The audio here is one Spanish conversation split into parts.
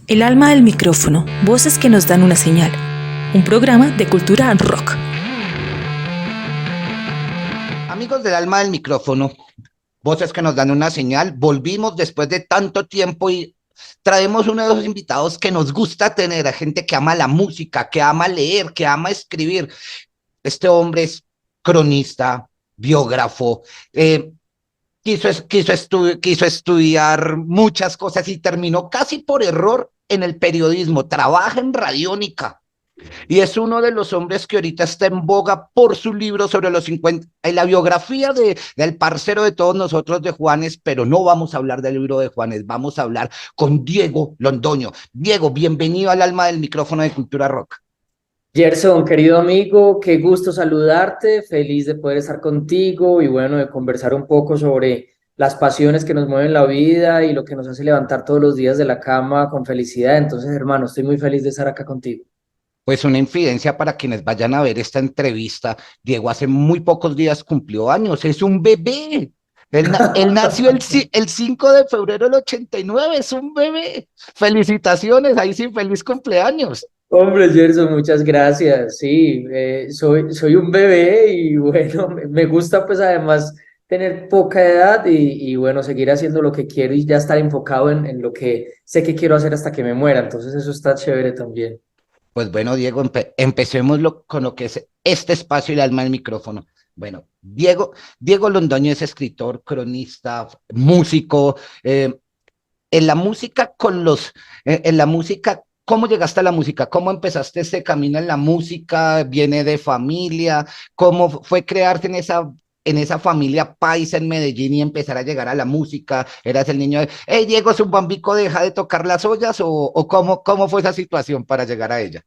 El alma del micrófono, voces que nos dan una señal. Un programa de cultura rock. Amigos del alma del micrófono, voces que nos dan una señal, volvimos después de tanto tiempo y traemos uno de los invitados que nos gusta tener, a gente que ama la música, que ama leer, que ama escribir. Este hombre es cronista, biógrafo, quiso estudiar muchas cosas y terminó casi por error en el periodismo, trabaja en Radiónica y es uno de los hombres que ahorita está en boga por su libro sobre los 50, la biografía del parcero de todos nosotros de Juanes, pero no vamos a hablar del libro de Juanes, vamos a hablar con Diego Londoño. Diego, bienvenido al alma del micrófono de Cultura Rock. Gerson, querido amigo, qué gusto saludarte, feliz de poder estar contigo y bueno, de conversar un poco sobre las pasiones que nos mueven la vida y lo que nos hace levantar todos los días de la cama con felicidad. Entonces, hermano, estoy muy feliz de estar acá contigo. Pues una infidencia para quienes vayan a ver esta entrevista. Diego hace muy pocos días cumplió años, es un bebé. Él nació el 5 de febrero del 89, es un bebé. Felicitaciones, ahí sí, feliz cumpleaños. Hombre, Gerson, muchas gracias. Sí, soy un bebé y bueno, me gusta pues además tener poca edad y bueno, seguir haciendo lo que quiero y ya estar enfocado en lo que sé que quiero hacer hasta que me muera. Entonces eso está chévere también. Pues bueno, Diego, empecemos con lo que es este espacio y el alma del micrófono. Bueno, Diego Londoño es escritor, cronista, músico. En la música en la música, ¿cómo llegaste a la música? ¿Cómo empezaste ese camino en la música? ¿Viene de familia? ¿Cómo fue crearte en esa familia paisa en Medellín y empezar a llegar a la música? ¿Eras el niño de, hey, Diego, es un bambico, deja de tocar las ollas? ¿O cómo fue esa situación para llegar a ella?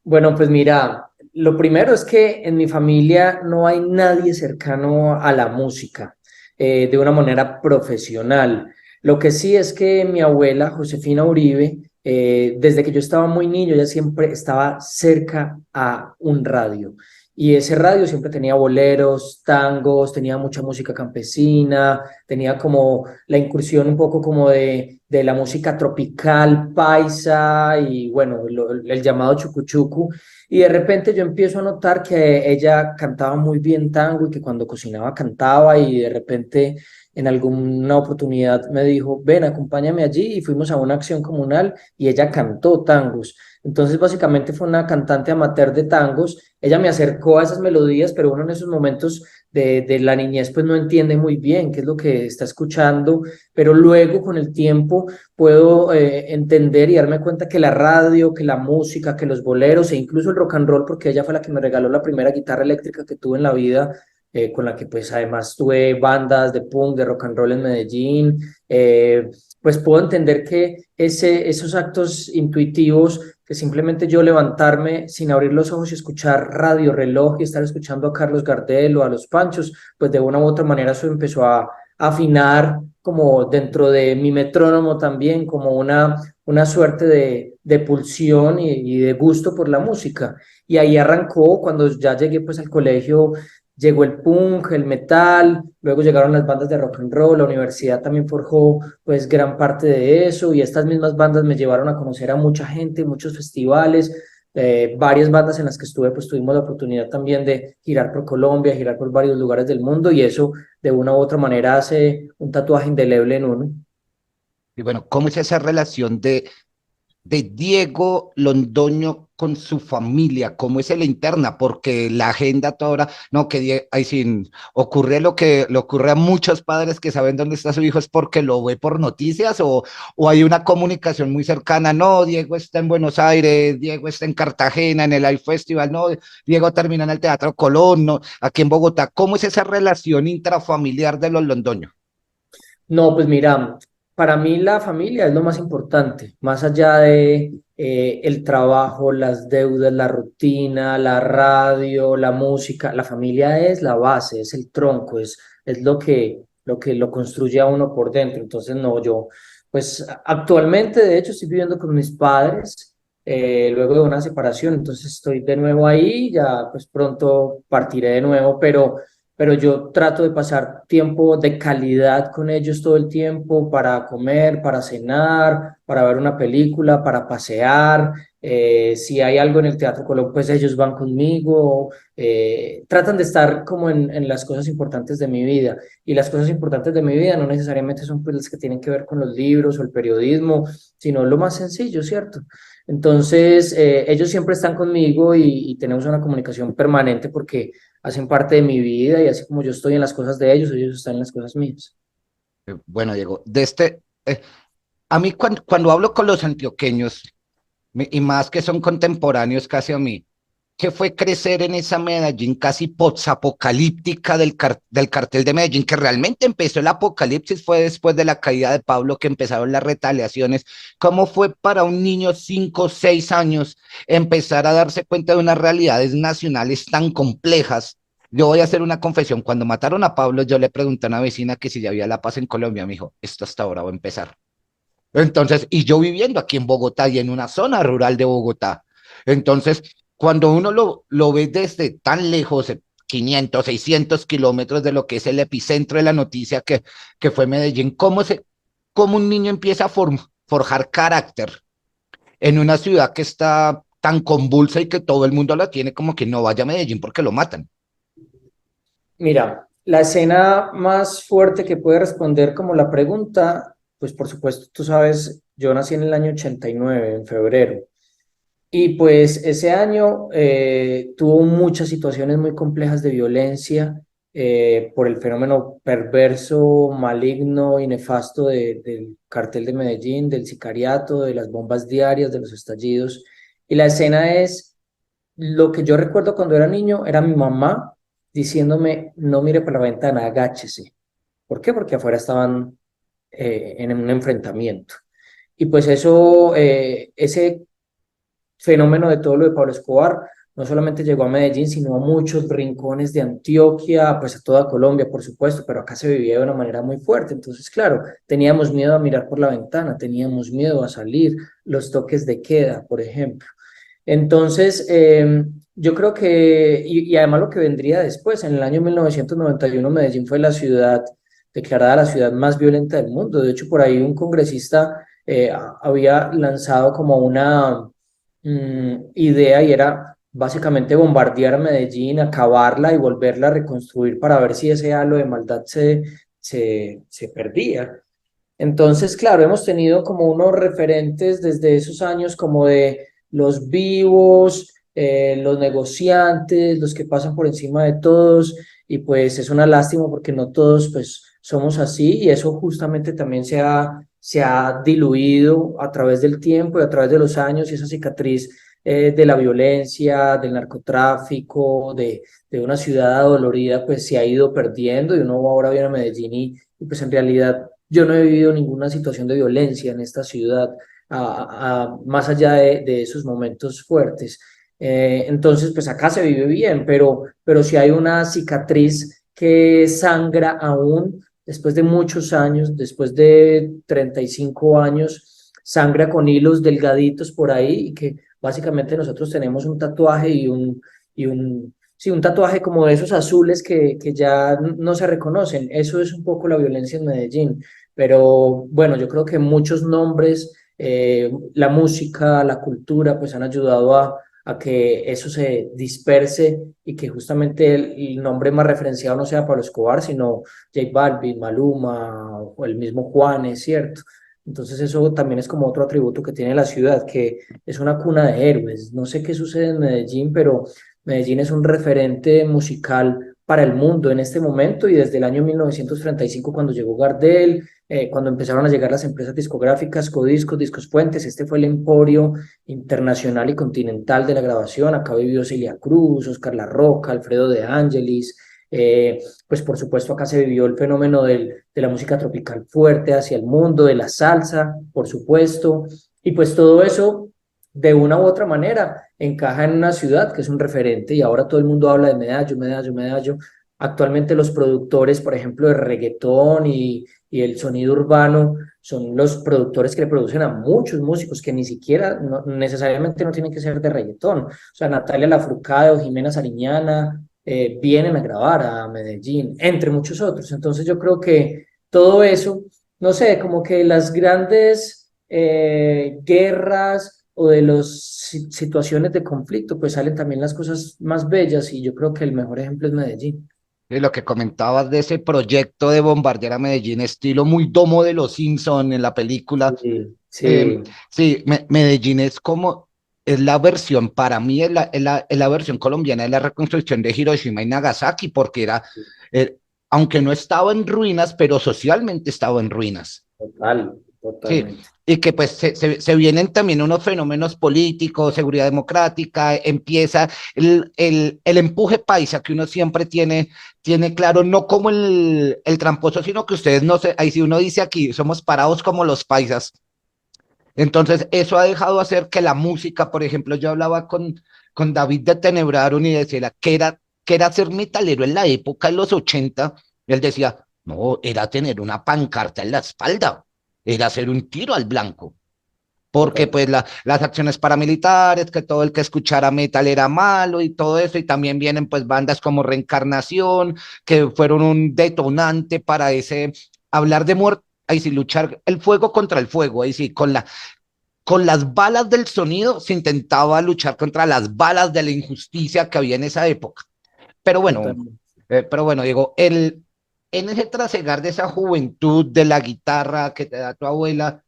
Bueno, pues mira, lo primero es que en mi familia no hay nadie cercano a la música de una manera profesional. Lo que sí es que mi abuela, Josefina Uribe, desde que yo estaba muy niño, ella siempre estaba cerca a un radio. Y ese radio siempre tenía boleros, tangos, tenía mucha música campesina, tenía como la incursión un poco como de la música tropical, paisa y bueno, el llamado chucuchucu. Y de repente yo empiezo a notar que ella cantaba muy bien tango y que cuando cocinaba cantaba y de repente en alguna oportunidad me dijo, ven, acompáñame allí y fuimos a una acción comunal y ella cantó tangos. Entonces básicamente fue una cantante amateur de tangos. Ella me acercó a esas melodías, pero uno en esos momentos de la niñez pues no entiende muy bien qué es lo que está escuchando, pero luego con el tiempo puedo entender y darme cuenta que la radio, que la música, que los boleros e incluso el rock and roll, porque ella fue la que me regaló la primera guitarra eléctrica que tuve en la vida, con la que pues además tuve bandas de punk, de rock and roll en Medellín, pues puedo entender que esos actos intuitivos, que simplemente yo levantarme sin abrir los ojos y escuchar radio, reloj y estar escuchando a Carlos Gardel o a Los Panchos, pues de una u otra manera eso empezó a afinar como dentro de mi metrónomo también, como una suerte de pulsión y de gusto por la música. Y ahí arrancó cuando ya llegué pues al colegio. Llegó el punk, el metal, luego llegaron las bandas de rock and roll, la universidad también forjó pues gran parte de eso y estas mismas bandas me llevaron a conocer a mucha gente, muchos festivales, varias bandas en las que estuve pues tuvimos la oportunidad también de girar por Colombia, girar por varios lugares del mundo y eso de una u otra manera hace un tatuaje indeleble en uno. Y bueno, ¿cómo es esa relación de Diego Londoño con su familia? ¿Cómo es la interna? Porque la agenda toda hora, no, ahí sí, ocurre lo que le ocurre a muchos padres que saben dónde está su hijo es porque lo ve por noticias o hay una comunicación muy cercana. No, Diego está en Buenos Aires, Diego está en Cartagena, en el Live Festival, no, Diego termina en el Teatro Colón, no, aquí en Bogotá. ¿Cómo es esa relación intrafamiliar de los Londoño? No, pues mira, para mí la familia es lo más importante, más allá de el trabajo, las deudas, la rutina, la radio, la música, la familia es la base, es el tronco, es lo que lo construye a uno por dentro. Entonces, no, yo, pues actualmente, de hecho, estoy viviendo con mis padres luego de una separación, entonces estoy de nuevo ahí, ya pues pronto partiré de nuevo, pero pero yo trato de pasar tiempo de calidad con ellos todo el tiempo para comer, para cenar, para ver una película, para pasear. Si hay algo en el Teatro Colón, pues ellos van conmigo. Tratan de estar como en las cosas importantes de mi vida. Y las cosas importantes de mi vida no necesariamente son pues las que tienen que ver con los libros o el periodismo, sino lo más sencillo, ¿cierto? Entonces, ellos siempre están conmigo y tenemos una comunicación permanente porque hacen parte de mi vida y así como yo estoy en las cosas de ellos, ellos están en las cosas mías. Bueno, Diego, a mí cuando hablo con los antioqueños, y más que son contemporáneos casi a mí, que fue crecer en esa Medellín casi posapocalíptica del cartel de Medellín, que realmente empezó el apocalipsis, fue después de la caída de Pablo que empezaron las retaliaciones. ¿Cómo fue para un niño 5 o 6 años empezar a darse cuenta de unas realidades nacionales tan complejas? Yo voy a hacer una confesión, cuando mataron a Pablo, yo le pregunté a una vecina que si ya había la paz en Colombia, me dijo, esto hasta ahora va a empezar. Entonces, y yo viviendo aquí en Bogotá y en una zona rural de Bogotá. Entonces, cuando uno lo ve desde tan lejos, 500, 600 kilómetros de lo que es el epicentro de la noticia que fue Medellín, cómo un niño empieza a forjar carácter en una ciudad que está tan convulsa y que todo el mundo la tiene como que no vaya a Medellín porque lo matan. Mira, la escena más fuerte que puede responder como la pregunta, pues por supuesto, tú sabes, yo nací en el año 89, en febrero. Y pues ese año tuvo muchas situaciones muy complejas de violencia por el fenómeno perverso, maligno y nefasto del cartel de Medellín, del sicariato, de las bombas diarias, de los estallidos. Y la escena es, lo que yo recuerdo cuando era niño, era mi mamá diciéndome, no mire por la ventana, agáchese. ¿Por qué? Porque afuera estaban en un enfrentamiento. Y pues eso, ese fenómeno de todo lo de Pablo Escobar no solamente llegó a Medellín, sino a muchos rincones de Antioquia, pues a toda Colombia, por supuesto, pero acá se vivía de una manera muy fuerte. Entonces, claro, teníamos miedo a mirar por la ventana, teníamos miedo a salir, los toques de queda, por ejemplo. Entonces, yo creo que, y además lo que vendría después, en el año 1991 Medellín fue la ciudad declarada la ciudad más violenta del mundo. De hecho, por ahí un congresista había lanzado como una idea y era básicamente bombardear Medellín, acabarla y volverla a reconstruir para ver si ese halo de maldad se perdía. Entonces, claro, hemos tenido como unos referentes desde esos años como de los vivos, los negociantes, los que pasan por encima de todos, y pues es una lástima porque no todos pues somos así y eso justamente también se ha diluido a través del tiempo y a través de los años y esa cicatriz de la violencia, del narcotráfico, de una ciudad adolorida pues se ha ido perdiendo y uno ahora viene a Medellín y pues en realidad yo no he vivido ninguna situación de violencia en esta ciudad, más allá de esos momentos fuertes. Entonces, pues acá se vive bien, pero si hay una cicatriz que sangra aún después de muchos años, después de 35 años, sangra con hilos delgaditos por ahí y que básicamente nosotros tenemos un tatuaje sí, un tatuaje como de esos azules que ya no se reconocen. Eso es un poco la violencia en Medellín. Pero bueno, yo creo que muchos nombres, la música, la cultura, pues han ayudado a que eso se disperse y que justamente el nombre más referenciado no sea Pablo Escobar, sino J Balvin, Maluma o el mismo Juanes, ¿cierto? Entonces eso también es como otro atributo que tiene la ciudad, que es una cuna de héroes. No sé qué sucede en Medellín, pero Medellín es un referente musical para el mundo en este momento y desde el año 1935 cuando llegó Gardel, cuando empezaron a llegar las empresas discográficas, Codiscos, Discos Fuentes, este fue el emporio internacional y continental de la grabación, acá vivió Celia Cruz, Oscar La Roca, Alfredo de Angelis, pues por supuesto acá se vivió el fenómeno de la música tropical fuerte hacia el mundo, de la salsa, por supuesto, y pues todo eso de una u otra manera encaja en una ciudad que es un referente y ahora todo el mundo habla de Medallo, Medallo, Medallo. Actualmente los productores, por ejemplo, de reggaetón y el sonido urbano son los productores que le producen a muchos músicos que ni siquiera necesariamente no tienen que ser de reggaetón. O sea, Natalia Lafourcade o Jimena Sariñana, vienen a grabar a Medellín, entre muchos otros. Entonces yo creo que todo eso, no sé, como que las grandes guerras o de las situaciones de conflicto, pues salen también las cosas más bellas y yo creo que el mejor ejemplo es Medellín. Y lo que comentabas de ese proyecto de bombardear a Medellín, estilo muy domo de los Simpson en la película. Sí, Eh, sí, sí, Medellín es como, es la versión, para mí es la versión colombiana de la reconstrucción de Hiroshima y Nagasaki, porque eh, aunque no estaba en ruinas, pero socialmente estaba en ruinas. Sí, totalmente. y que pues se vienen también unos fenómenos políticos, seguridad democrática, empieza el empuje paisa que uno siempre tiene claro, no como el tramposo, sino que ustedes no sé, ahí si uno dice aquí, somos parados como los paisas. Entonces, eso ha dejado hacer que la música, por ejemplo, yo hablaba con David de Tenebraron y decía que era ser metalero en la época de los 80. Él decía, no, era tener una pancarta en la espalda, era hacer un tiro al blanco, porque Total. pues las acciones paramilitares, que todo el que escuchara metal era malo y todo eso, y también vienen pues bandas como Reencarnación, que fueron un detonante para ese hablar de muerte, ahí sí, luchar el fuego contra el fuego, ahí sí, con las balas del sonido se intentaba luchar contra las balas de la injusticia que había en esa época. Pero bueno, Totalmente. digo, en ese trasegar de esa juventud de la guitarra que te da tu abuela,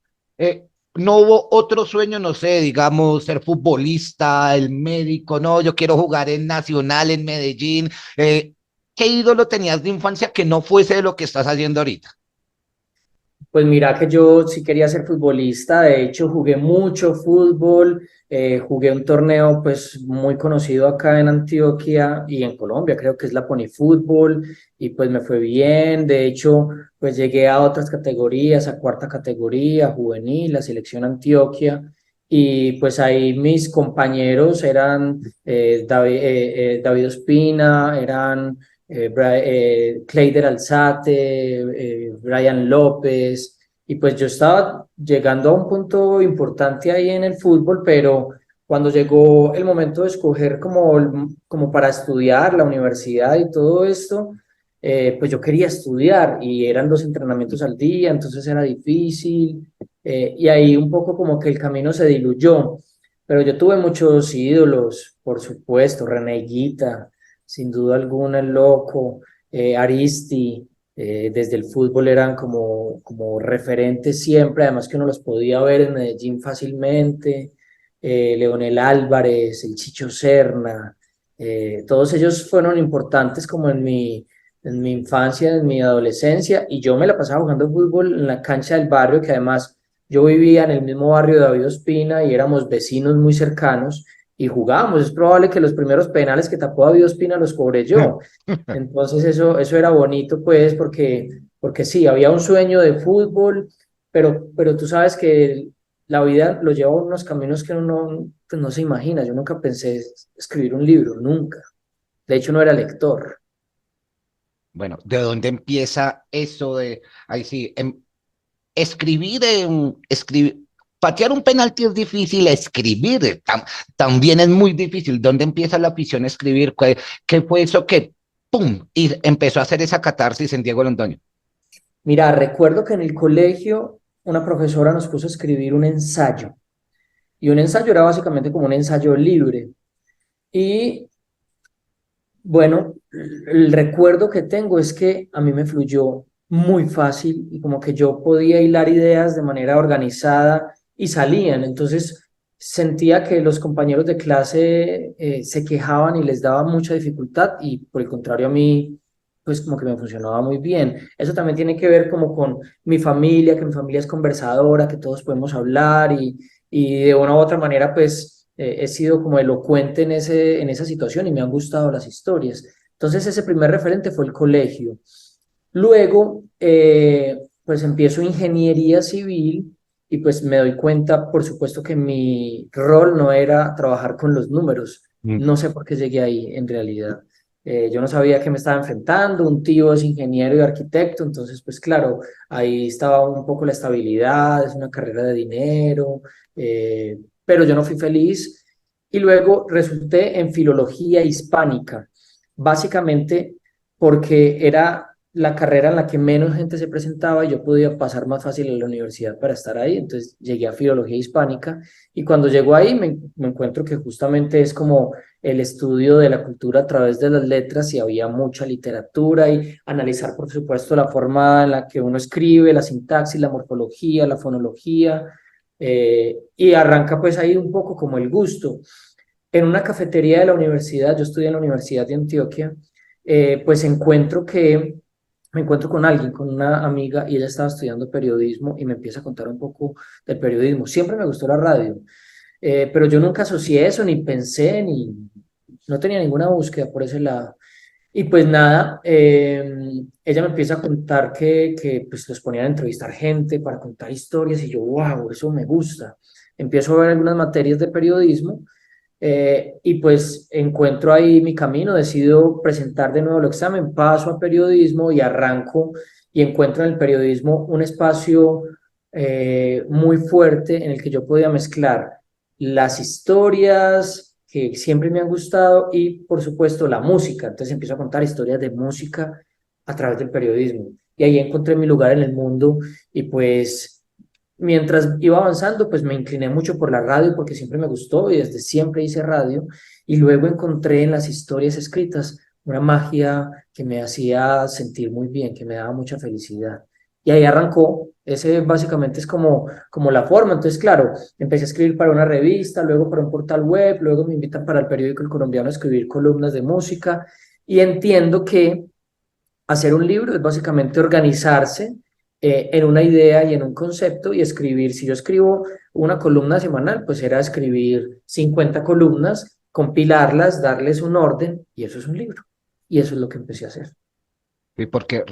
no hubo otro sueño, no sé, digamos, ser futbolista, el médico, no, yo quiero jugar en Nacional, en Medellín. ¿Qué ídolo tenías de infancia que no fuese de lo que estás haciendo ahorita? Pues mira que yo sí quería ser futbolista, de hecho jugué mucho fútbol, jugué un torneo pues muy conocido acá en Antioquia y en Colombia, creo que es la Pony Fútbol y pues me fue bien, de hecho pues llegué a otras categorías, a cuarta categoría, juvenil, la selección Antioquia y pues ahí mis compañeros eran David Ospina, eran Cleider Alzate, Brian López, y pues yo estaba llegando a un punto importante ahí en el fútbol, pero cuando llegó el momento de escoger como para estudiar la universidad y todo esto, pues yo quería estudiar y eran 2 entrenamientos al día, entonces era difícil, y ahí un poco como que el camino se diluyó. Pero yo tuve muchos ídolos, por supuesto, René Higuita, sin duda alguna el Loco, Aristi, desde el fútbol eran como referentes siempre, además que uno los podía ver en Medellín fácilmente, Leonel Álvarez, el Chicho Serna, todos ellos fueron importantes como en mi infancia, en mi adolescencia, y yo me la pasaba jugando fútbol en la cancha del barrio, que además yo vivía en el mismo barrio de David Ospina y éramos vecinos muy cercanos y jugábamos. Es probable que los primeros penales que tapó David Ospina los cobré yo. Entonces eso era bonito, pues, porque sí, había un sueño de fútbol, pero tú sabes que la vida lo lleva a unos caminos que uno pues, no se imagina. Yo nunca pensé escribir un libro, nunca. De hecho, no era lector. Bueno, ¿de dónde empieza eso de, ahí sí, escribir, patear un penalti es difícil, escribir también es muy difícil. ¿Dónde empieza la afición a escribir? ¿Qué fue eso que, pum, y empezó a hacer esa catarsis en Diego Londoño? Mira, recuerdo que en el colegio una profesora nos puso a escribir un ensayo. Y un ensayo era básicamente como un ensayo libre. Y bueno, el recuerdo que tengo es que a mí me fluyó muy fácil y como que yo podía hilar ideas de manera organizada y salían. Entonces sentía que los compañeros de clase se quejaban y les daba mucha dificultad y por el contrario a mí, pues como que me funcionaba muy bien. Eso también tiene que ver como con mi familia, que mi familia es conversadora, que todos podemos hablar y de una u otra manera pues he sido como elocuente en esa situación y me han gustado las historias. Entonces ese primer referente fue el colegio. Luego, pues empiezo ingeniería civil y pues me doy cuenta, por supuesto, que mi rol no era trabajar con los números. Mm. No sé por qué llegué ahí en realidad. Yo no sabía a qué me estaba enfrentando, un tío es ingeniero y arquitecto, entonces pues claro, ahí estaba un poco la estabilidad, es una carrera de dinero, pero yo no fui feliz y luego resulté en filología hispánica. básicamente porque era la carrera en la que menos gente se presentaba y yo podía pasar más fácil en la universidad para estar ahí. Entonces llegué a Filología Hispánica y cuando llego ahí me encuentro que justamente es como el estudio de la cultura a través de las letras y había mucha literatura y analizar, por supuesto, la forma en la que uno escribe, la sintaxis, la morfología, la fonología, y arranca pues ahí un poco como el gusto. En una cafetería de la universidad, yo estudié en la Universidad de Antioquia, pues me encuentro con alguien, con una amiga, y ella estaba estudiando periodismo y me empieza a contar un poco del periodismo. Siempre me gustó la radio, pero yo nunca asocié eso, ni pensé, ni no tenía ninguna búsqueda por ese lado. Y pues nada, ella me empieza a contar que pues los ponían a entrevistar gente para contar historias y yo, wow, eso me gusta. Empiezo a ver algunas materias de periodismo y pues encuentro ahí mi camino, decido presentar de nuevo el examen, paso a periodismo y arranco y encuentro en el periodismo un espacio muy fuerte en el que yo podía mezclar las historias que siempre me han gustado y por supuesto la música. Entonces empiezo a contar historias de música a través del periodismo y ahí encontré mi lugar en el mundo y pues mientras iba avanzando, pues me incliné mucho por la radio porque siempre me gustó y desde siempre hice radio. Y luego encontré en las historias escritas una magia que me hacía sentir muy bien, que me daba mucha felicidad. Y ahí arrancó. Ese básicamente es como la forma. Entonces, claro, empecé a escribir para una revista, luego para un portal web, luego me invitan para el periódico El Colombiano a escribir columnas de música. Y entiendo que hacer un libro es básicamente organizarse en una idea y en un concepto y escribir. Si yo escribo una columna semanal, pues era escribir 50 columnas, compilarlas, darles un orden y eso es un libro. Y eso es lo que empecé a hacer. Sí, porque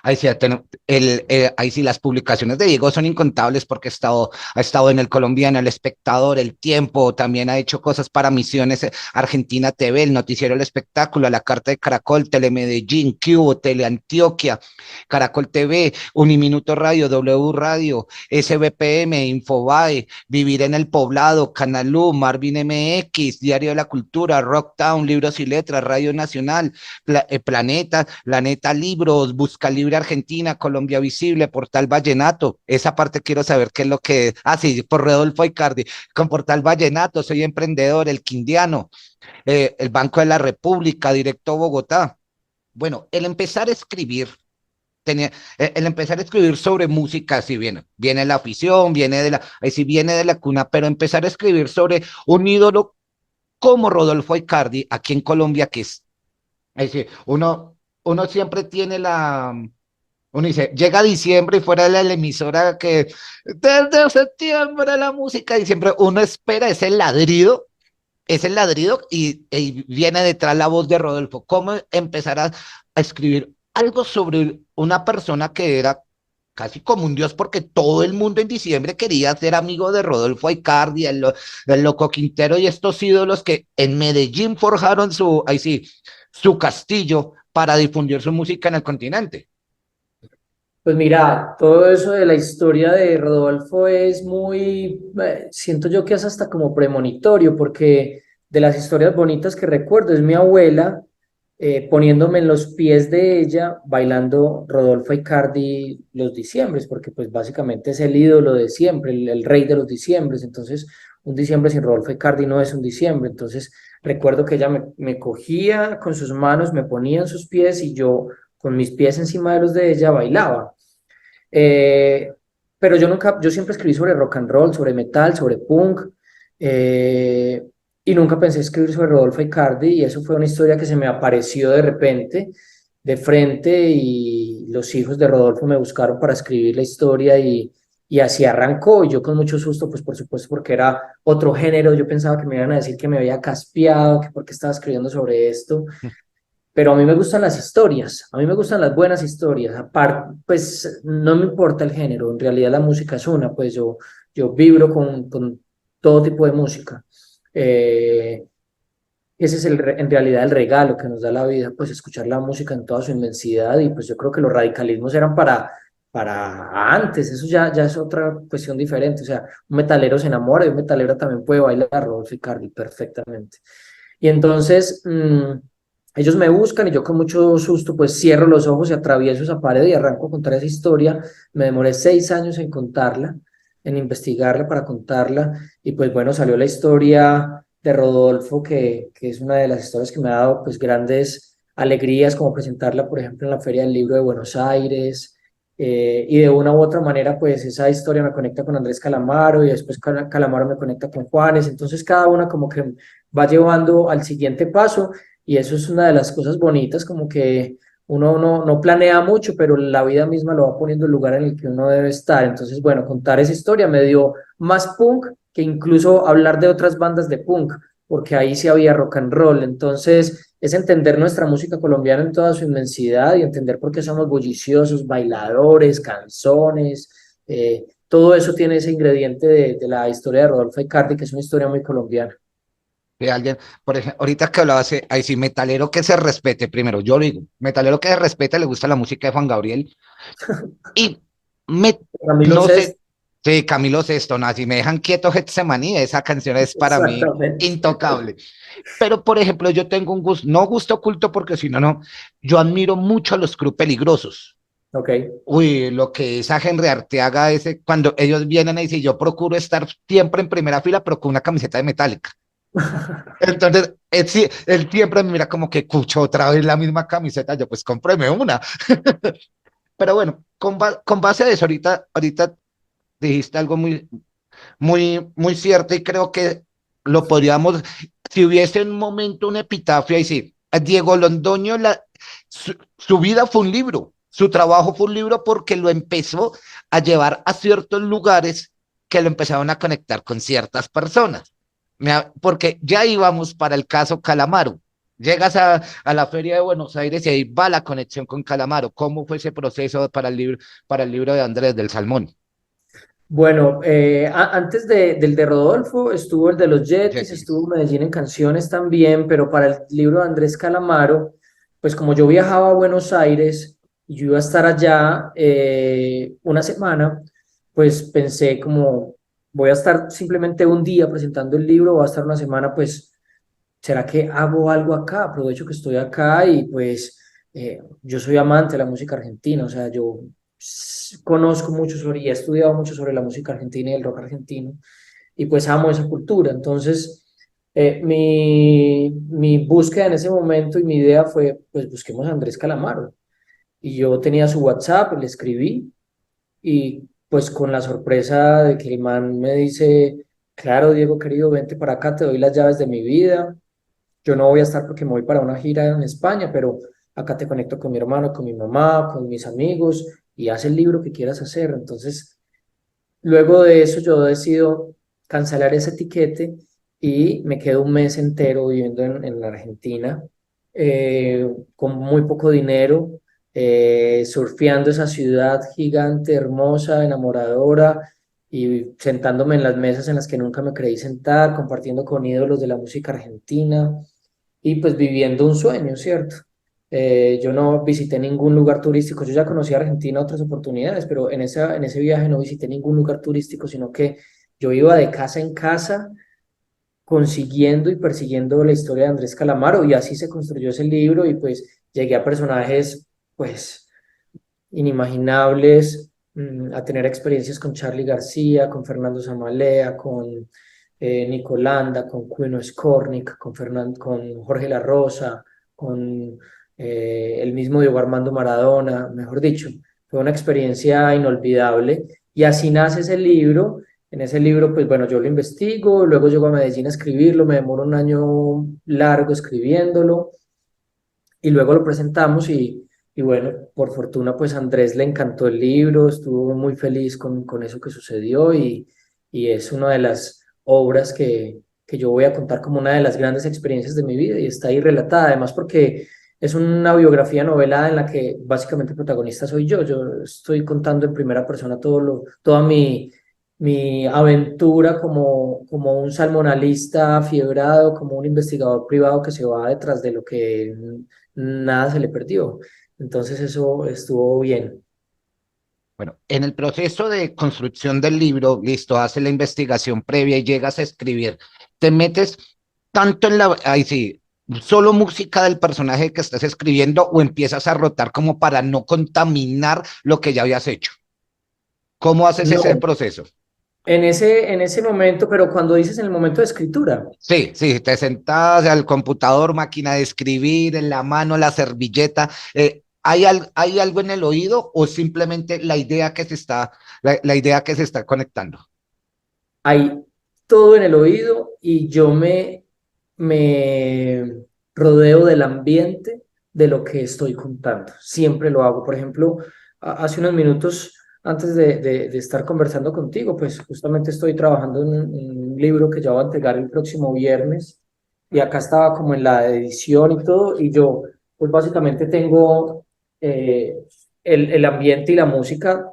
ahí sí, ahí sí las publicaciones de Diego son incontables porque ha estado en El Colombiano, El Espectador, El Tiempo, también ha hecho cosas para Misiones, Argentina TV, el Noticiero El Espectáculo, La Carta de Caracol, Telemedellín, Cubo, Teleantioquia, Caracol TV, Uniminuto Radio, W Radio, SBPM, Infobae, Vivir en el Poblado, Canal U, Marvin MX, Diario de la Cultura, Rocktown, Libros y Letras, Radio Nacional, Planeta Libros, Busca Libre Argentina, Colombia Visible, Portal Vallenato. Esa parte quiero saber qué es lo que. Ah, sí, por Rodolfo Icardi. Con Portal Vallenato, Soy Emprendedor, El Quindiano, el Banco de la República, Directo Bogotá. Bueno, el empezar a escribir sobre música, si viene la afición, ahí sí viene de la cuna, pero empezar a escribir sobre un ídolo como Rodolfo Icardi, aquí en Colombia, es decir, uno siempre tiene uno dice, llega diciembre y fuera de la emisora que desde septiembre la música y siempre uno espera ese ladrido y viene detrás la voz de Rodolfo. ¿Cómo empezar a escribir algo sobre una persona que era casi como un dios porque todo el mundo en diciembre quería ser amigo de Rodolfo Aicardi, el Loco Quintero y estos ídolos que en Medellín forjaron ahí sí, su castillo para difundir su música en el continente? Pues mira, todo eso de la historia de Rodolfo es muy, siento yo que es hasta como premonitorio, porque de las historias bonitas que recuerdo es mi abuela poniéndome en los pies de ella, bailando Rodolfo Icardi los diciembres, porque pues básicamente es el ídolo de siempre, el rey de los diciembres, entonces un diciembre sin Rodolfo Icardi no es un diciembre, entonces recuerdo que ella me cogía con sus manos, me ponía en sus pies y yo con mis pies encima de los de ella bailaba. Eh, pero yo siempre escribí sobre rock and roll, sobre metal, sobre punk, eh, y nunca pensé escribir sobre Rodolfo Icardi, y eso fue una historia que se me apareció de repente, de frente, y los hijos de Rodolfo me buscaron para escribir la historia, y así arrancó, y yo con mucho susto, pues por supuesto, porque era otro género, yo pensaba que me iban a decir que me había caspeado, que por qué estaba escribiendo sobre esto, pero a mí me gustan las historias, a mí me gustan las buenas historias, aparte, pues no me importa el género, en realidad la música es una, pues yo vibro con todo tipo de música. Eh, Ese es en realidad el regalo que nos da la vida, pues escuchar la música en toda su inmensidad y pues yo creo que los radicalismos eran para antes, eso ya es otra cuestión diferente, o sea, un metalero se enamora y un metalero también puede bailar Rodolfo Icardi perfectamente. Y entonces... Ellos me buscan y yo con mucho susto pues cierro los ojos y atravieso esa pared y arranco a contar esa historia. Me demoré 6 años en contarla, en investigarla para contarla y pues bueno, salió la historia de Rodolfo, que es una de las historias que me ha dado pues grandes alegrías, como presentarla por ejemplo en la Feria del Libro de Buenos Aires. Y de una u otra manera pues esa historia me conecta con Andrés Calamaro y después Calamaro me conecta con Juanes, entonces cada una como que va llevando al siguiente paso. Y eso es una de las cosas bonitas, como que uno no planea mucho, pero la vida misma lo va poniendo en el lugar en el que uno debe estar. Entonces, bueno, contar esa historia me dio más punk que incluso hablar de otras bandas de punk, porque ahí sí había rock and roll. Entonces, es entender nuestra música colombiana en toda su inmensidad y entender por qué somos bulliciosos, bailadores, canzones. Todo eso tiene ese ingrediente de la historia de Rodolfo Icardi, que es una historia muy colombiana. De alguien, por ejemplo, ahorita que hablabas, ahí sí, metalero que se respete, primero, yo lo digo, metalero que se respete, le gusta la música de Juan Gabriel, y me, Camilo no sé, Sesto, sí, Camilo Sesto, no, si me dejan quieto Getsemaní, esa canción es para mí exactamente. intocable. Pero, por ejemplo, yo tengo un gusto, no gusto oculto porque si no, no, yo admiro mucho a los Cruz Peligrosos. Ok. Uy, lo que es a Henry Arteaga, ese, cuando ellos vienen y dicen, yo procuro estar siempre en primera fila, pero con una camiseta de Metallica. Entonces, él siempre me mira como que cucho otra vez la misma camiseta, yo pues cómpreme una. Pero bueno, con base a eso, ahorita dijiste algo muy cierto y creo que lo podríamos, si hubiese un momento, un epitafio, y sí, a Diego Londoño, su vida fue un libro, su trabajo fue un libro porque lo empezó a llevar a ciertos lugares que lo empezaron a conectar con ciertas personas. Porque ya íbamos para el caso Calamaro. Llegas a la Feria de Buenos Aires y ahí va la conexión con Calamaro. ¿Cómo fue ese proceso para el libro de Andrés del Salmón? Bueno, antes del de Rodolfo estuvo el de los Yetis, Jetis. estuvo Medellín en canciones también, pero para el libro de Andrés Calamaro, pues como yo viajaba a Buenos Aires y yo iba a estar allá una semana, pues pensé como voy a estar simplemente un día presentando el libro, voy a estar una semana, pues ¿será que hago algo acá? Aprovecho que estoy acá y pues yo soy amante de la música argentina, o sea, yo conozco mucho sobre y he estudiado mucho sobre la música argentina y el rock argentino y pues amo esa cultura. Entonces, mi búsqueda en ese momento y mi idea fue, pues busquemos a Andrés Calamaro. Y yo tenía su WhatsApp, le escribí y pues con la sorpresa de que el man me dice, claro, Diego querido, vente para acá, te doy las llaves de mi vida, yo no voy a estar porque me voy para una gira en España, pero acá te conecto con mi hermano, con mi mamá, con mis amigos y haz el libro que quieras hacer. Entonces, luego de eso yo decido cancelar ese etiquete y me quedo un mes entero viviendo en la Argentina con muy poco dinero, surfeando esa ciudad gigante, hermosa, enamoradora y sentándome en las mesas en las que nunca me creí sentar, compartiendo con ídolos de la música argentina y pues viviendo un sueño, ¿cierto? Yo no visité ningún lugar turístico, yo ya conocí Argentina otras oportunidades, pero en ese viaje no visité ningún lugar turístico, sino que yo iba de casa en casa consiguiendo y persiguiendo la historia de Andrés Calamaro y así se construyó ese libro y pues llegué a personajes pues inimaginables, a tener experiencias con Charly García, con Fernando Zamalea, con Nicolanda, con Cuino Scornic, con Jorge La Rosa, con el mismo Diego Armando Maradona, mejor dicho, fue una experiencia inolvidable y así nace ese libro. En ese libro, pues bueno, yo lo investigo, luego llego a Medellín a escribirlo, me demoro un año largo escribiéndolo y luego lo presentamos y bueno, por fortuna pues a Andrés le encantó el libro, estuvo muy feliz con eso que sucedió y es una de las obras que yo voy a contar como una de las grandes experiencias de mi vida y está ahí relatada, además porque es una biografía novelada en la que básicamente el protagonista soy yo estoy contando en primera persona toda mi aventura como un salmonalista fiebrado, como un investigador privado que se va detrás de lo que nada se le perdió. Entonces eso estuvo bien. Bueno, en el proceso de construcción del libro, listo, haces la investigación previa y llegas a escribir, te metes tanto en la, ahí sí, solo música del personaje que estás escribiendo o empiezas a rotar como para no contaminar lo que ya habías hecho? ¿Cómo haces ese No, proceso? en ese momento, pero cuando dices en el momento de escritura, Sí, sí, te sentás al computador, máquina de escribir, en la mano, la servilleta. ¿Hay algo en el oído o simplemente la idea que se está, la idea que se está conectando? hay todo en el oído y me rodeo del ambiente de lo que estoy contando. Siempre lo hago. Por ejemplo, hace unos minutos antes de estar conversando contigo, pues justamente estoy trabajando en un libro que ya voy a entregar el próximo viernes y acá estaba como en la edición y todo y yo pues básicamente tengo eh, el ambiente y la música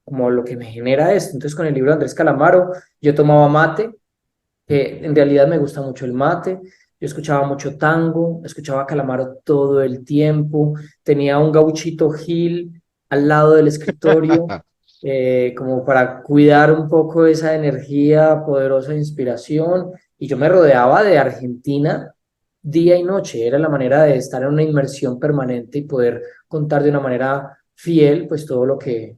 como lo que me genera esto. Entonces con el libro de Andrés Calamaro yo tomaba mate, que en realidad me gusta mucho el mate. Yo escuchaba mucho tango, escuchaba a Calamaro todo el tiempo, tenía un gauchito Gil al lado del escritorio, como para cuidar un poco esa energía poderosa de inspiración, y yo me rodeaba de Argentina día y noche, era la manera de estar en una inmersión permanente y poder contar de una manera fiel, pues todo lo que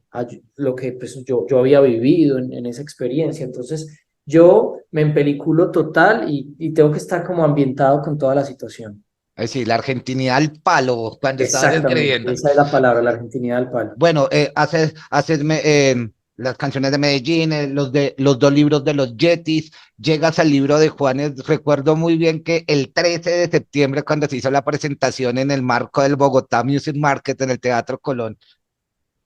pues, yo había vivido en esa experiencia. Entonces, yo me empeliculo total y tengo que estar como ambientado con toda la situación. Es decir, la argentinidad al palo cuando estabas Exactamente, escribiendo. esa es la palabra, la argentinidad del palo. Bueno, las canciones de Medellín, los dos libros de los Yetis, llegas al libro de Juanes. Recuerdo muy bien que el 13 de septiembre, cuando se hizo la presentación en el marco del Bogotá Music Market en el Teatro Colón,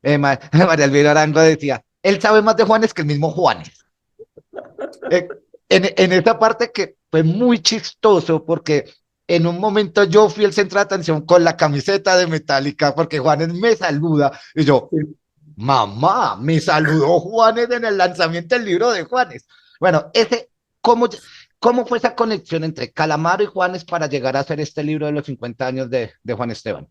María Elvira Arango decía, él sabe más de Juanes que el mismo Juanes. Eh, en esta parte que fue muy chistoso porque en un momento yo fui el centro de atención con la camiseta de Metallica porque Juanes me saluda y yo, mamá, me saludó Juanes en el lanzamiento del libro de Juanes. Bueno, ¿cómo, ¿cómo fue esa conexión entre Calamaro y Juanes para llegar a hacer este libro de los 50 años de Juan Esteban?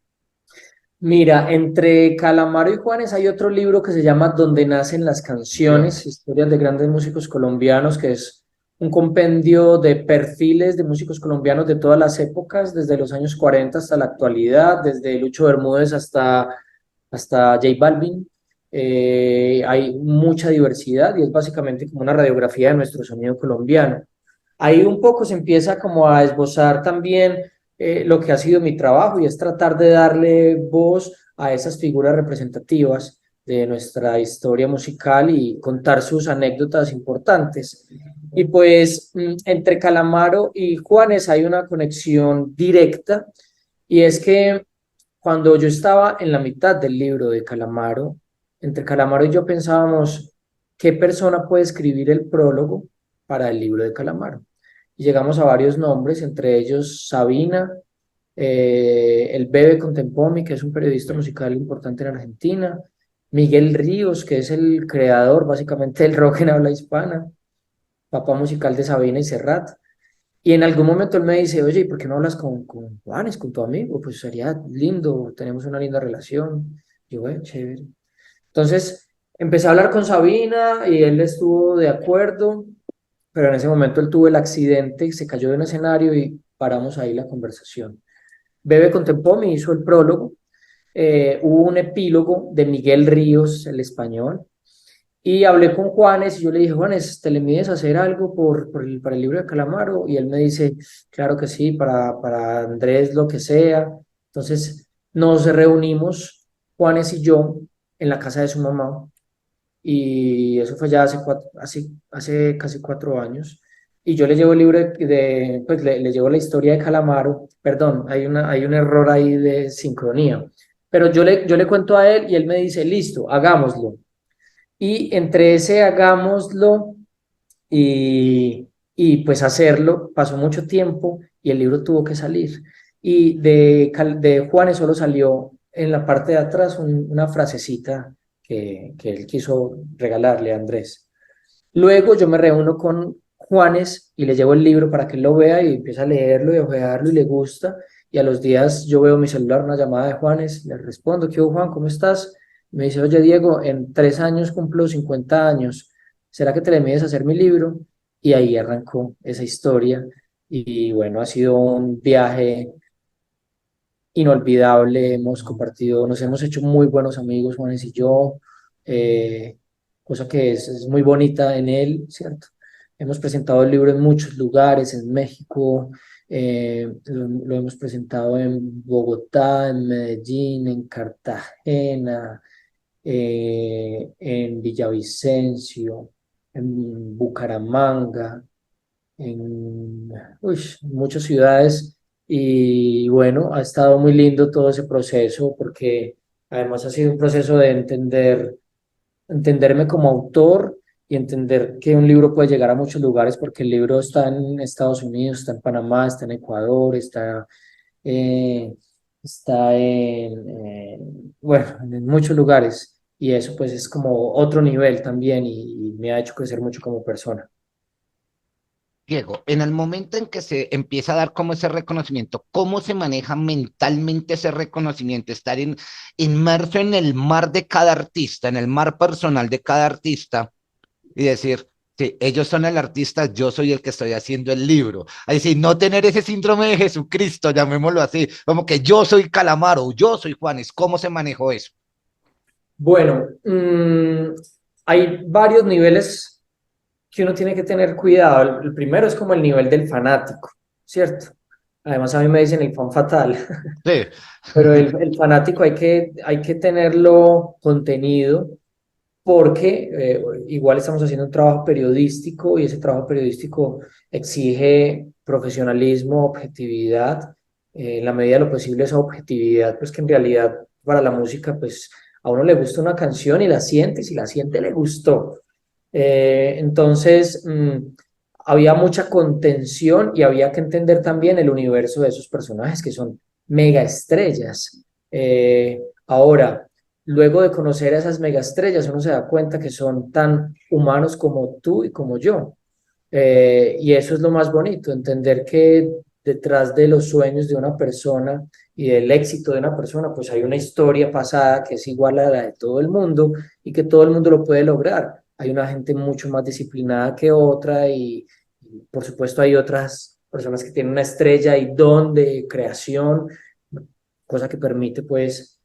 Mira, entre Calamaro y Juanes hay otro libro que se llama Donde nacen las canciones, Canciones. historias de grandes músicos colombianos, que es un compendio de perfiles de músicos colombianos de todas las épocas, desde los años 40 hasta la actualidad, desde Lucho Bermúdez hasta J Balvin. Hay mucha diversidad y es básicamente como una radiografía de nuestro sonido colombiano. Ahí un poco se empieza como a esbozar también lo que ha sido mi trabajo y es tratar de darle voz a esas figuras representativas de nuestra historia musical y contar sus anécdotas importantes. Y pues entre Calamaro y Juanes hay una conexión directa y es que cuando yo estaba en la mitad del libro de Calamaro, entre Calamaro y yo pensábamos, ¿qué persona puede escribir el prólogo para el libro de Calamaro? Y llegamos a varios nombres, entre ellos Sabina, el Bebe Contempomi, que es un periodista musical importante en Argentina, Miguel Ríos, que es el creador básicamente del rock en habla hispana, papá musical de Sabina y Serrat. Y en algún momento él me dice, oye, ¿y por qué no hablas con Juanes, con tu amigo? Pues sería lindo, tenemos una linda relación. Y yo, bueno, chévere. Entonces empecé a hablar con Sabina y él estuvo de acuerdo, pero en ese momento él tuvo el accidente, se cayó de un escenario y paramos ahí la conversación. Bebe Contempo me hizo el prólogo, hubo un epílogo de Miguel Ríos, el español, y hablé con Juanes y yo le dije, Juanes, ¿te le mides a hacer algo para el libro de Calamaro? Y él me dice, claro que sí, para Andrés lo que sea. Entonces nos reunimos, Juanes y yo, en la casa de su mamá y eso fue ya hace casi 4 años. Y yo le llevo el libro pues le llevo la historia de Calamaro, perdón, hay un error ahí de sincronía, pero yo le cuento a él y él me dice, listo, hagámoslo. Y entre ese hagámoslo y pues hacerlo, pasó mucho tiempo y el libro tuvo que salir. Y de Juanes solo salió en la parte de atrás una frasecita que él quiso regalarle a Andrés. Luego yo me reúno con Juanes y le llevo el libro para que él lo vea y empieza a leerlo y a ojearlo y le gusta. Y a los días yo veo mi celular, una llamada de Juanes, le respondo, ¿qué hubo, Juan? ¿Cómo estás? Me dice, oye, Diego, en 3 años cumplo 50 años. ¿Será que te le mides a hacer mi libro? Y ahí arrancó esa historia. y bueno, ha sido un viaje inolvidable. Hemos compartido, nos hemos hecho muy buenos amigos, Juanes y yo, eh, cosa que es muy bonita en él, ¿cierto? Hemos presentado el libro en muchos lugares, en México, lo hemos presentado en Bogotá, en Medellín, en Cartagena, en Villavicencio, en Bucaramanga, en muchas ciudades. Y bueno, ha estado muy lindo todo ese proceso porque además ha sido un proceso de entenderme como autor y entender que un libro puede llegar a muchos lugares porque el libro está en Estados Unidos, está en Panamá, está en Ecuador, eh, está bueno, en muchos lugares. Y eso pues es como otro nivel también y me ha hecho crecer mucho como persona. Diego, en el momento en que se empieza a dar como ese reconocimiento, ¿cómo se maneja mentalmente ese reconocimiento? Estar inmerso en el mar de cada artista, en el mar personal de cada artista y decir, sí, ellos son el artista, yo soy el que estoy haciendo el libro. Ahí sí, no tener ese síndrome de Jesucristo, llamémoslo así, como que yo soy Calamaro, yo soy Juanes, ¿cómo se manejó eso? Bueno, hay varios niveles que uno tiene que tener cuidado. El primero es como el nivel del fanático, ¿cierto? Además, a mí me dicen el fan fatal, Sí, pero el fanático hay que tenerlo contenido porque igual estamos haciendo un trabajo periodístico y ese trabajo periodístico exige profesionalismo, objetividad, en la medida de lo posible esa objetividad, pues que en realidad para la música, pues a uno le gusta una canción y la siente, y si la siente le gustó. Entonces, había mucha contención y había que entender también el universo de esos personajes que son mega estrellas. Ahora, luego de conocer a esas megaestrellas, uno se da cuenta que son tan humanos como tú y como yo. Y eso es lo más bonito, entender que detrás de los sueños de una persona y del éxito de una persona, pues hay una historia pasada que es igual a la de todo el mundo y que todo el mundo lo puede lograr. Hay una gente mucho más disciplinada que otra y por supuesto hay otras personas que tienen una estrella y don de creación, cosa que permite pues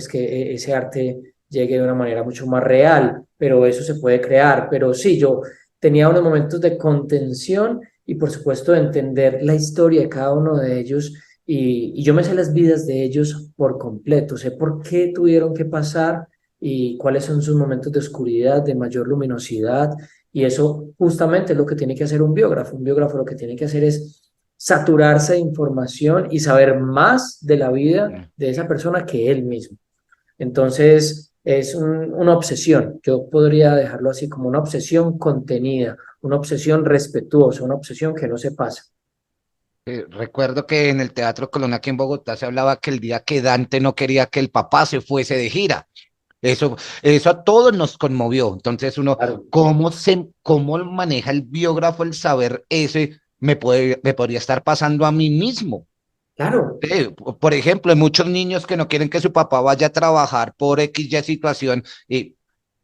que ese arte llegue de una manera mucho más real, pero eso se puede crear. Pero sí, yo tenía unos momentos de contención y por supuesto de entender la historia de cada uno de ellos y yo me sé las vidas de ellos por completo, sé por qué tuvieron que pasar y cuáles son sus momentos de oscuridad, de mayor luminosidad. Y eso justamente es lo que tiene que hacer un biógrafo. Un biógrafo lo que tiene que hacer es saturarse de información y saber más de la vida de esa persona que él mismo. Entonces, es una obsesión. Yo podría dejarlo así como una obsesión contenida, una obsesión respetuosa, una obsesión que no se pasa. recuerdo que en el Teatro Colón aquí en Bogotá se hablaba que el día que Dante no quería que el papá se fuese de gira. Eso a todos nos conmovió. Entonces uno, Claro, cómo maneja el biógrafo el saber ese me podría estar pasando a mí mismo? claro, Por ejemplo, hay muchos niños que no quieren que su papá vaya a trabajar por X, Y situación y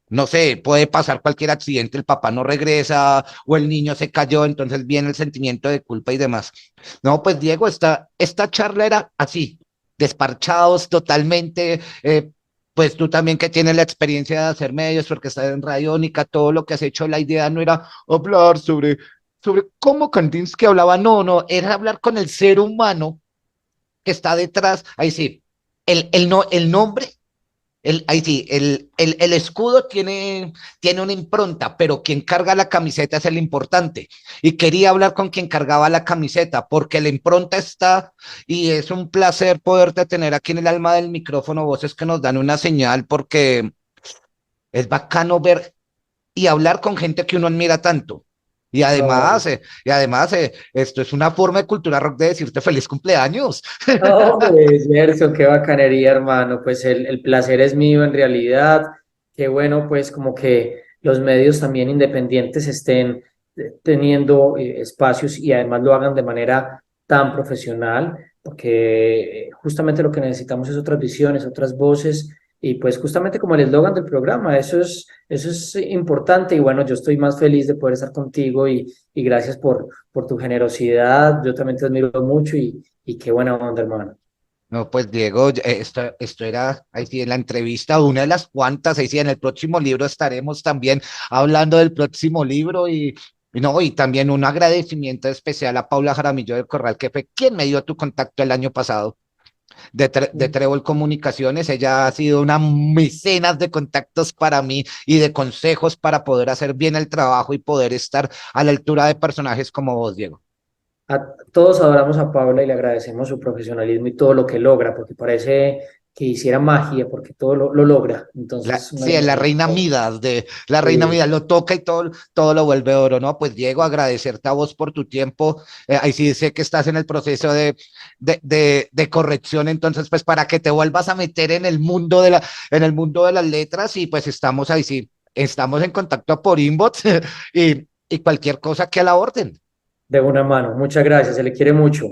no sé, puede pasar cualquier accidente, el papá no regresa o el niño se cayó, entonces viene el sentimiento de culpa y demás. No, pues Diego, esta charla era así, desparchados totalmente, pues tú también que tienes la experiencia de hacer medios porque estás en Radiónica, todo lo que has hecho, la idea no era hablar sobre cómo Kandinsky hablaba, no, no, era hablar con el ser humano que está detrás, ahí sí, no, el nombre ahí sí, el escudo tiene una impronta, pero quien carga la camiseta es el importante. Y quería hablar con quien cargaba la camiseta, porque la impronta está, y es un placer poderte tener aquí en el alma del micrófono, voces que nos dan una señal, porque es bacano ver y hablar con gente que uno admira tanto. no, Y además, esto es una forma de cultura rock de decirte feliz cumpleaños. hombre, Gerson, qué bacanería, hermano. Pues el placer es mío en realidad. Qué bueno, pues como que los medios también independientes estén teniendo espacios y además lo hagan de manera tan profesional, porque justamente lo que necesitamos es otras visiones, otras voces y pues justamente como el eslogan del programa, eso es importante y bueno, yo estoy más feliz de poder estar contigo y gracias por tu generosidad, yo también te admiro mucho y qué buena onda, hermano. No, pues Diego, esto era ahí sí en la entrevista, una de las cuantas, ahí sí en el próximo libro estaremos también hablando del próximo libro y no, y también un agradecimiento especial a Paula Jaramillo del Corral, que fue quien me dio tu contacto el año pasado de Trébol Comunicaciones. Ella ha sido una mecenas de contactos para mí y de consejos para poder hacer bien el trabajo y poder estar a la altura de personajes como vos, Diego. Todos adoramos a Paula y le agradecemos su profesionalismo y todo lo que logra, porque parece que hiciera magia, porque todo lo logra. Entonces, un Sí, es la agradecimiento. reina Midas, de la reina Sí. Midas, lo toca y todo lo vuelve oro, ¿no? Pues Diego, agradecerte a vos por tu tiempo. Ahí sí sé que estás en el proceso de corrección, entonces, pues para que te vuelvas a meter en el mundo en el mundo de las letras y pues estamos ahí sí, estamos en contacto por inbox y cualquier cosa que a la orden. De una mano. Muchas gracias, se le quiere mucho.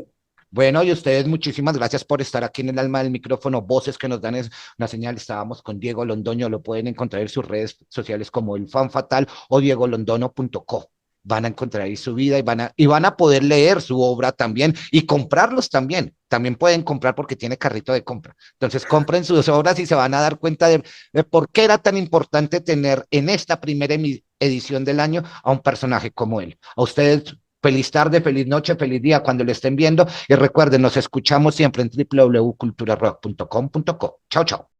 Bueno, y ustedes muchísimas gracias por estar aquí en el alma del micrófono, voces que nos dan es una señal. Estábamos con Diego Londoño, lo pueden encontrar en sus redes sociales como el Fan Fatal o diegolondono.co. Van a encontrar ahí su vida y van a poder leer su obra también y comprarlos también. También pueden comprar porque tiene carrito de compra. Entonces compren sus obras y se van a dar cuenta de por qué era tan importante tener en esta primera edición del año a un personaje como él. A ustedes feliz tarde, feliz noche, feliz día cuando lo estén viendo. Y recuerden, nos escuchamos siempre en www.culturarock.com.co. Chao, chao.